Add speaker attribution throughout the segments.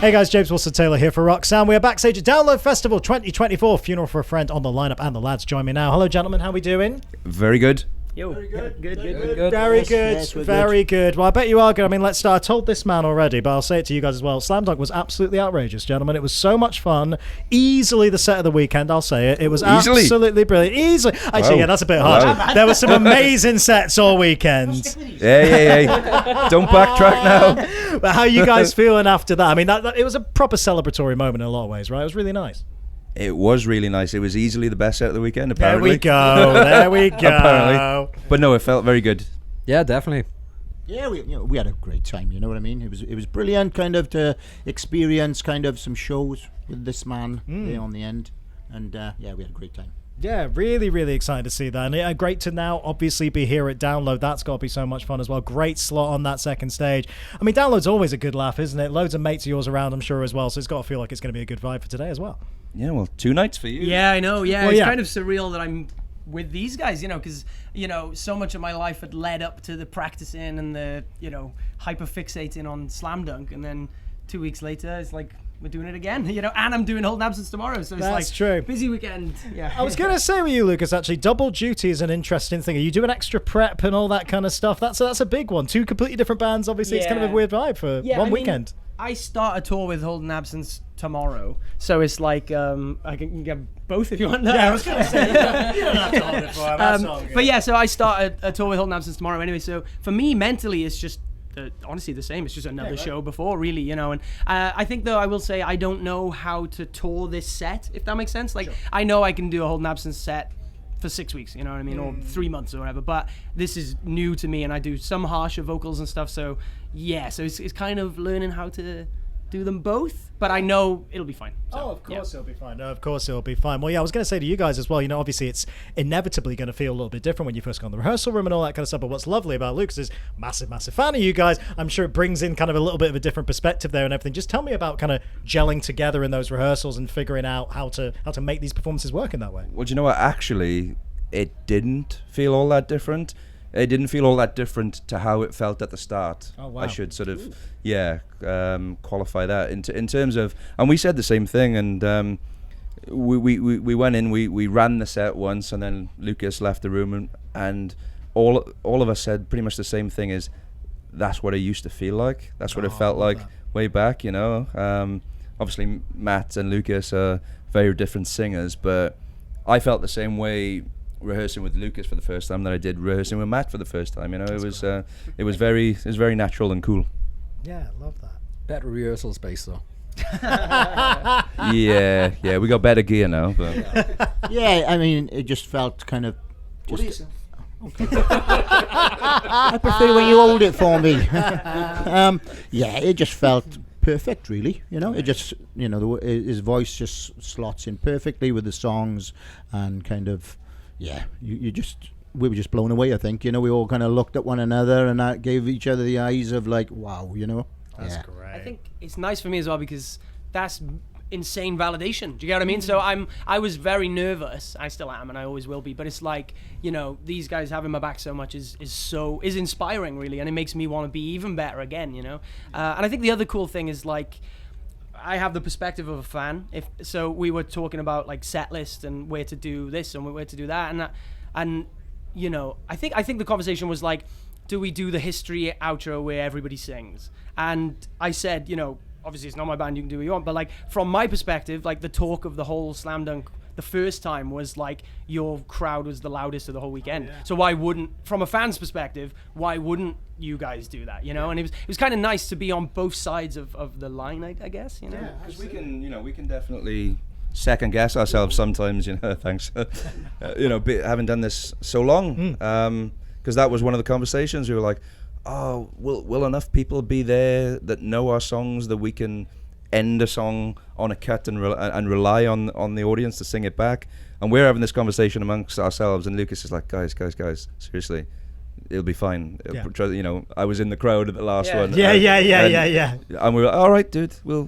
Speaker 1: Hey guys, James Wilson-Taylor here for Rock Sound. We are backstage at Download Festival 2024. Funeral for a Friend on the lineup, and the lads join me now. Hello, gentlemen. How are we doing?
Speaker 2: Very good.
Speaker 3: Yo.
Speaker 1: Very good.
Speaker 3: Good.
Speaker 1: Very good. Very good. Well, I bet you are good. I mean, let's start. I told this man already, but I'll say it to you guys as well. Slam Dunk was absolutely outrageous, gentlemen. It was so much fun. Easily the set of the weekend, I'll say it. It was absolutely brilliant. Easily. Actually, yeah, that's a bit harsh. Wow. There were some amazing sets all weekend.
Speaker 2: Hey. Don't backtrack now.
Speaker 1: But how are you guys feeling after that? I mean, it was a proper celebratory moment in a lot of ways, right? It was really nice.
Speaker 2: It was really nice. It was easily the best set of the weekend, apparently.
Speaker 1: There we go.
Speaker 2: Apparently. But no, it felt very good.
Speaker 3: Yeah, definitely.
Speaker 4: Yeah, we had a great time. You know what I mean? It was brilliant, kind of to experience kind of some shows with this man there on the end, and yeah, we had a great time.
Speaker 1: Yeah, really, really excited to see that. And great to now obviously be here at Download. That's got to be so much fun as well. Great slot on that second stage. I mean, Download's always a good laugh, isn't it? Loads of mates of yours around, I'm sure, as well. So it's got to feel like it's going to be a good vibe for today as well.
Speaker 2: Yeah, well, 2 nights for you.
Speaker 5: Yeah, I know. Yeah, it's kind of surreal that I'm with these guys, because, so much of my life had led up to the practicing and the, hyper fixating on Slam Dunk. And then 2 weeks later, it's like, we're doing it again, and I'm doing Holding Absence tomorrow, so it's
Speaker 1: That's true.
Speaker 5: Busy weekend. Yeah.
Speaker 1: I was going to say with you, Lucas, actually, double duty is an interesting thing. Are you doing extra prep and all that kind of stuff? That's a big one. 2 completely different bands. Obviously, it's kind of a weird vibe for one weekend.
Speaker 5: I start a tour with Holding Absence tomorrow, so it's like I can get both if you want.
Speaker 1: Yeah, I was going to say you don't have to hold it for him. That's all good.
Speaker 5: But yeah, so I start a tour with Holding Absence tomorrow anyway. So for me, mentally, it's just honestly the same. It's just another show before, really, and I think, though, I will say I don't know how to tour this set, if that makes sense. Like, I know I can do a Holding Absence set for 6 weeks, you know what I mean, or 3 months or whatever, but this is new to me, and I do some harsher vocals and stuff, so yeah, so it's kind of learning how to do them both, but I know it'll be fine. So,
Speaker 1: of course it'll be fine. No, of course it'll be fine. Well, yeah, I was going to say to you guys as well, obviously it's inevitably going to feel a little bit different when you first go in the rehearsal room and all that kind of stuff, but what's lovely about Lucas is massive fan of you guys. I'm sure it brings in kind of a little bit of a different perspective there and everything. Just tell me about kind of gelling together in those rehearsals and figuring out how to make these performances work in that way.
Speaker 2: Well, do you know what? Actually, it didn't feel all that different. It didn't feel all that different to how it felt at the start.
Speaker 1: Oh, wow.
Speaker 2: I should sort of, qualify that in terms of, and we said the same thing, and we went in, we ran the set once, and then Lucas left the room, and all of us said pretty much the same thing: is that's what it used to feel like. That's what it felt like way back. Obviously Matt and Lucas are very different singers, but I felt the same way rehearsing with Lucas for the first time that I did rehearsing with Matt for the first time. It was very natural and cool.
Speaker 1: Yeah, I love that.
Speaker 3: Better rehearsal space though.
Speaker 2: yeah, we got better gear now. But
Speaker 4: Yeah, I mean, it just felt kind of.
Speaker 1: What do you say?
Speaker 4: Okay. I prefer when you hold it for me. Yeah, it just felt perfect, really. It just, his voice just slots in perfectly with the songs, and kind of, yeah, we were just blown away, I think. We all kind of looked at one another, and that gave each other the eyes of like, wow,
Speaker 1: That's great.
Speaker 5: I think it's nice for me as well, because that's insane validation. Do you get what I mean? So I was very nervous. I still am, and I always will be. But it's like, these guys having my back so much is inspiring, really, and it makes me want to be even better again. And I think the other cool thing is, like, I have the perspective of a fan. So we were talking about like set list and where to do this and where to do that, and I think the conversation was like, do we do the history outro where everybody sings? And I said, obviously it's not my band, you can do what you want, but like from my perspective, like the talk of the whole Slam Dunk the first time was like your crowd was the loudest of the whole weekend. Oh, yeah. So why wouldn't, from a fan's perspective, why wouldn't you guys do that? And it was kind of nice to be on both sides of the line, I guess.
Speaker 2: Yeah, because we can definitely second guess ourselves sometimes. Thanks. Having done this so long, because that was one of the conversations. We were like, oh, will enough people be there that know our songs that we can end a song on a cut and rely on the audience to sing it back? And we're having this conversation amongst ourselves, and Lucas is like, guys, seriously, it'll be fine. Yeah. I was in the crowd at the last one.
Speaker 1: Yeah.
Speaker 2: And we were like, all right, dude, we'll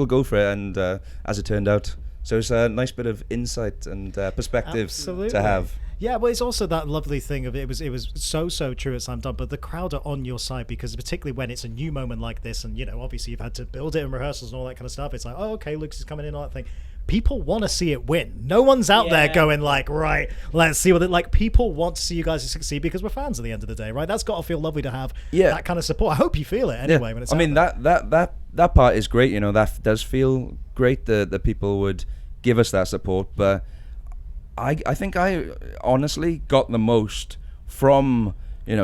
Speaker 2: go for it. And as it turned out, So it's a nice bit of insight and perspective
Speaker 1: Absolutely.
Speaker 2: to have.
Speaker 1: Yeah, well, it's also that lovely thing of it was so true at Slam Dunk, but the crowd are on your side because particularly when it's a new moment like this, and obviously you've had to build it in rehearsals and all that kind of stuff. It's like, oh, okay, Lucas is coming in, all that thing. People want to see it win. No one's out there going like, right, let's see what it like. People want to see you guys succeed because we're fans at the end of the day, right? That's got to feel lovely to have that kind of support. I hope you feel it anyway when it's.
Speaker 2: I mean that part is great. That does feel great that people would give us that support, but. I think I honestly got the most from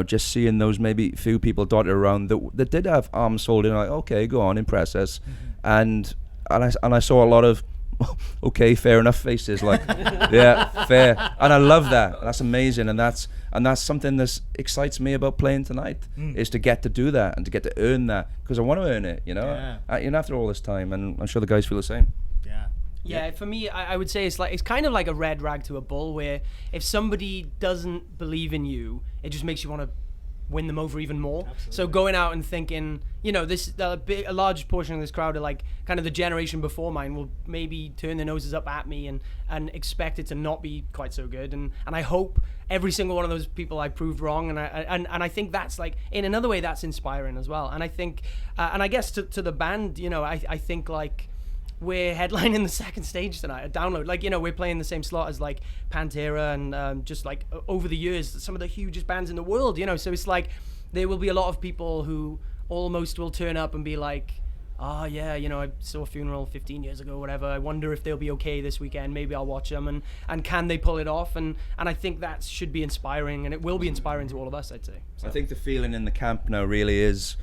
Speaker 2: just seeing those maybe few people dotted around that did have arms folded, like, okay, go on, impress us, and I saw a lot of okay, fair enough faces, like yeah, fair, and I love that. That's amazing, and that's something that excites me about playing tonight is to get to do that and to get to earn that, because I want to earn it, after all this time, and I'm sure the guys feel the same.
Speaker 5: Yeah, for me, I would say it's kind of like a red rag to a bull, where if somebody doesn't believe in you, it just makes you want to win them over even more. Absolutely. So going out and thinking, a large portion of this crowd are like kind of the generation before mine will maybe turn their noses up at me and expect it to not be quite so good. And I hope every single one of those people I proved wrong. And I think that's like, in another way, that's inspiring as well. And I think, and I guess to the band, I think like, we're headlining the second stage tonight at Download. Like, we're playing the same slot as like Pantera and just like over the years, some of the hugest bands in the world, So it's like there will be a lot of people who almost will turn up and be like, oh yeah, I saw a Funeral 15 years ago, whatever. I wonder if they'll be okay this weekend. Maybe I'll watch them and can they pull it off? And I think that should be inspiring, and it will be inspiring to all of us, I'd say. So.
Speaker 2: I think the feeling in the camp now really is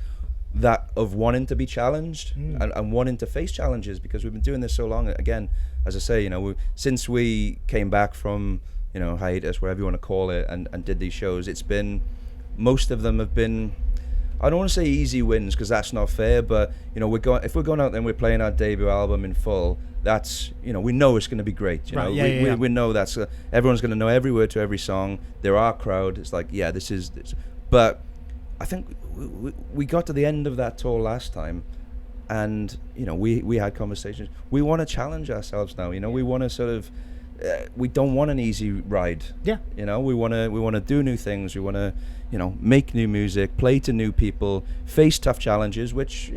Speaker 2: that of wanting to be challenged and wanting to face challenges, because we've been doing this so long. Again, as I say, since we came back from hiatus, whatever you want to call it, and did these shows, it's been, most of them have been, I don't want to say easy wins because that's not fair, but if we're going out there and we're playing our debut album in full, that's we know it's going to be great. We know that's everyone's going to know every word to every song. They're our crowd. It's like, yeah, this is this. But I think we got to the end of that tour last time, and we had conversations. We want to challenge ourselves now. We want to sort of we don't want an easy ride. Yeah. We want to do new things. We want to make new music, play to new people, face tough challenges, which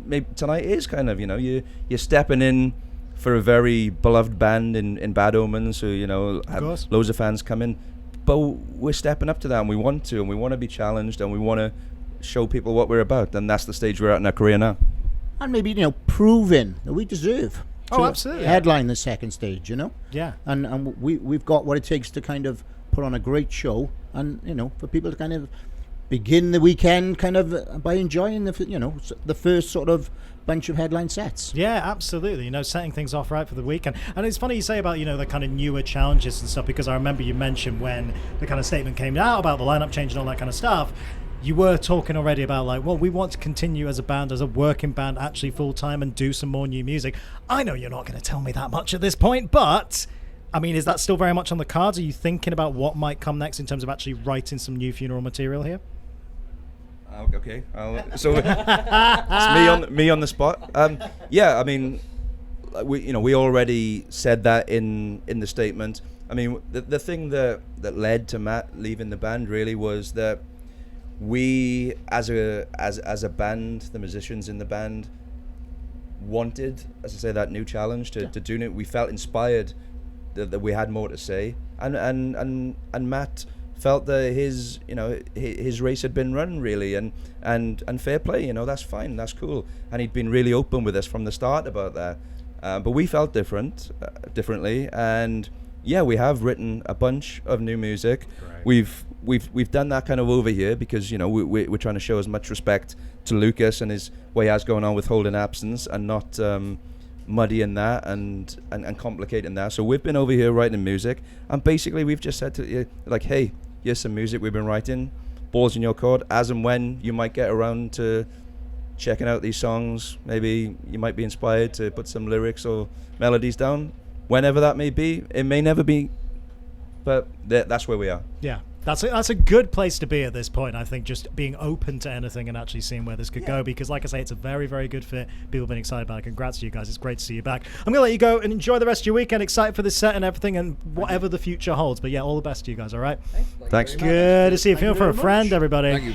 Speaker 2: maybe tonight is kind of you're stepping in for a very beloved band in Bad Omens, who have loads of fans come in. But we're stepping up to that, and we want to be challenged, and we want to show people what we're about, and that's the stage we're at in our career now.
Speaker 4: And maybe, proving that we deserve to
Speaker 1: absolutely
Speaker 4: headline the second stage,
Speaker 1: Yeah.
Speaker 4: And we've got what it takes to kind of put on a great show, and, for people to kind of begin the weekend kind of by enjoying the first sort of bunch of headline sets.
Speaker 1: Yeah, absolutely. Setting things off right for the weekend. And it's funny you say about, the kind of newer challenges and stuff, because I remember you mentioned when the kind of statement came out about the lineup change and all that kind of stuff, you were talking already about like, well, we want to continue as a band, as a working band, actually full time, and do some more new music. I know you're not going to tell me that much at this point, but I mean, is that still very much on the cards? Are you thinking about what might come next in terms of actually writing some new Funeral material here?
Speaker 2: Okay, so it's me on the spot. Yeah, I mean, we already said that in the statement. I mean, the thing that led to Matt leaving the band really was that we, as a band, the musicians in the band, wanted, as I say, that new challenge to do it. We felt inspired that we had more to say, and Matt felt that his race had been run really, and fair play, that's fine, that's cool, and he'd been really open with us from the start about that, but we felt differently, and yeah, we have written a bunch of new music. Right. We've done that kind of over here because we're trying to show as much respect to Lucas and what he has going on with Holding Absence, and not muddying that and complicating that. So we've been over here writing music, and basically we've just said to you, like, hey, here's some music we've been writing, balls in your court, as and when you might get around to checking out these songs, maybe you might be inspired to put some lyrics or melodies down, whenever that may be. It may never be, but that's where we are.
Speaker 1: Yeah. That's a good place to be at this point, I think, just being open to anything and actually seeing where this could go, because like I say, it's a very, very good fit. People have been excited about it. Congrats to you guys. It's great to see you back. I'm going to let you go and enjoy the rest of your weekend. Excited for this set and everything and whatever the future holds. But yeah, all the best to you guys, all right?
Speaker 2: Thanks.
Speaker 1: Good to see you. Feel for a friend, everybody.
Speaker 3: Thank you.